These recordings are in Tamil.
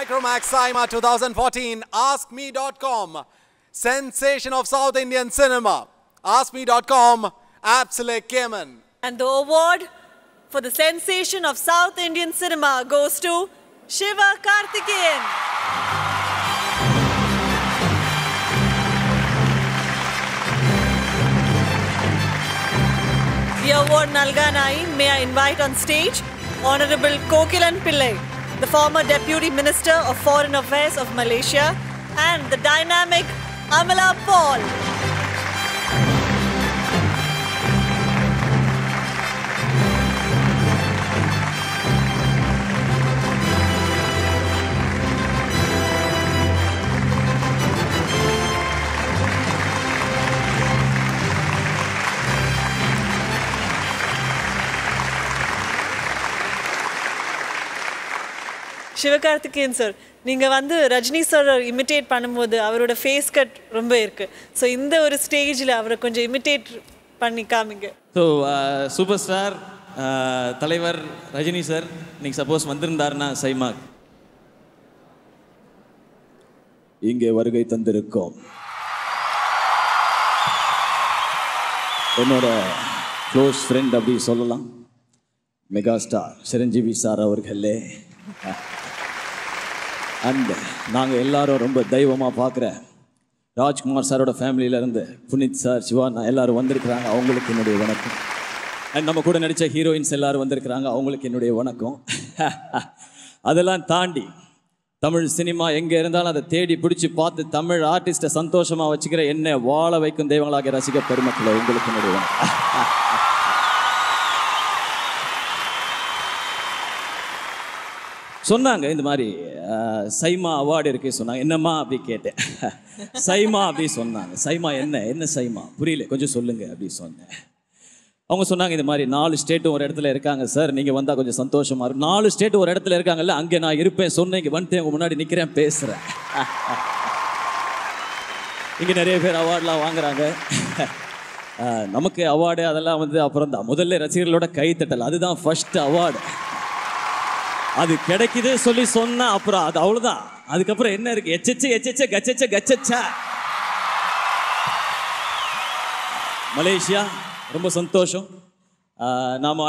Micromax SIIMA 2014 AskMe.com, Sensation of South Indian Cinema. AskMe.com, Absolute Cayman. And the award for the Sensation of South Indian Cinema goes to Shiva Karthikeyan. The award Nalganai, may I invite on stage Honorable Kokilan Pillai, the former Deputy Minister of Foreign Affairs of Malaysia, and the dynamic Amala Paul. Sivakarthikeyan sir, நீங்க வந்து ரஜினி சார் இமிட்டேட் பண்ணும்போது அவரோட ஃபேஸ் கட் ரொம்ப இருக்கு. சோ இந்த ஒரு ஸ்டேஜ்ல அவரை கொஞ்சம் இமிட்டேட் பண்ணி காமிங்க. சோ சூப்பர் ஸ்டார் தலைவர் ரஜினி சார் நீங்க சப்போஸ் வந்திருந்தாருன்னா சைமா இங்கே வருகை தந்திருக்கோம் என்னோட க்ளோஸ் ஃப்ரெண்ட் அப்படி சொல்லலாம், மெகா ஸ்டார் சிரஞ்சீவி சார் அவர்களே. அண்ட் நாங்கள் எல்லாரும் ரொம்ப தெய்வமாக பார்க்குற ராஜ்குமார் சாரோட ஃபேமிலியிலேருந்து புனித் சார், சிவா எல்லோரும் வந்திருக்கிறாங்க, அவங்களுக்கு என்னுடைய வணக்கம். அண்ட் நம்ம கூட நடித்த ஹீரோயின்ஸ் எல்லோரும் வந்திருக்கிறாங்க, அவங்களுக்கு என்னுடைய வணக்கம். அதெல்லாம் தாண்டி தமிழ் சினிமா எங்கே இருந்தாலும் அதை தேடி பிடிச்சி பார்த்து தமிழ் ஆர்டிஸ்ட்டை சந்தோஷமாக வச்சுக்கிற என்னை வாழ வைக்கும் தெய்வங்களாக ரசிக பெருமக்களை உங்களுக்கு என்னுடைய வணக்கம். சொன்னாங்க இந்த மாதிரி சைமா அவார்டு இருக்கு சொன்னாங்க. என்னம்மா அப்படி கேட்டேன். சைமா அப்படி சொன்னாங்க. சைமா என்ன சைமா புரியல, கொஞ்சம் சொல்லுங்க அப்படி சொன்னேன். அவங்க சொன்னாங்க இந்த மாதிரி 4 ஸ்டேட்டும் ஒரு இடத்துல இருக்காங்க சார், நீங்கள் வந்தால் கொஞ்சம் சந்தோஷமா இருக்கும். 4 ஸ்டேட்டும் ஒரு இடத்துல இருக்காங்கல்ல, அங்கே நான் இருப்பேன் சொன்னேன். இங்கே வந்துட்டு உங்க முன்னாடி நிற்கிறேன் பேசுகிறேன். இங்கே நிறைய பேர் அவார்டெலாம் வாங்குறாங்க. நமக்கு அவார்டு அதெல்லாம் வந்து அப்புறம் தான், முதல்ல ரசிகர்களோட கைத்தட்டல் அதுதான் ஃபர்ஸ்ட் அவார்டு. அது கிடைக்குது சொல்லி சொன்னா அப்புறம் அது அவ்வளோதான். அதுக்கப்புறம் என்ன இருக்கு, எச்சச்ச கச்சச்ச. மலேசியா ரொம்ப சந்தோஷம். நாம்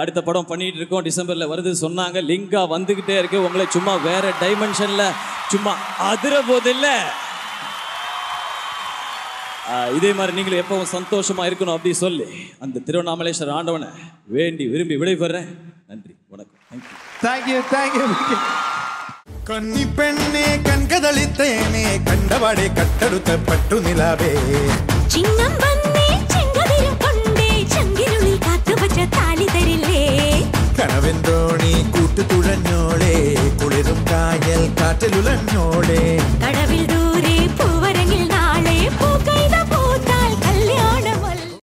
அடுத்த படம் பண்ணிட்டு இருக்கோம், டிசம்பரில் வருது சொன்னாங்க. லிங்கா வந்துக்கிட்டே இருக்கு, உங்களை சும்மா வேற டைமென்ஷனில் சும்மா அதிர போதில்லை. இதே மாதிரி நீங்களும் எப்பவும் சந்தோஷமா இருக்கணும் அப்படி சொல்லி அந்த திருவண்ணாமலேஸ்வரர் ஆண்டவனை வேண்டி விரும்பி விடைபெறேன். நன்றி, வணக்கம். தேங்க்யூ. கன்னி பெண்ணே கண்கதளித்தேனே கண்டவாடே கட்டடுத்த பட்டு நிலாவே சின்னம் வந்தே செங்கதிரு கொண்டே ചങ്കിനുള്ളിൽ കാത്തു വച്ച താലി തരില്ലേ കനവെന്തോണി കൂട്ടുതുഴഞ്ഞോളെ കുളിരും കായൽ കാറ്റിലുലഞ്ഞോളെ കടവിൽ ദൂരെ പൂവ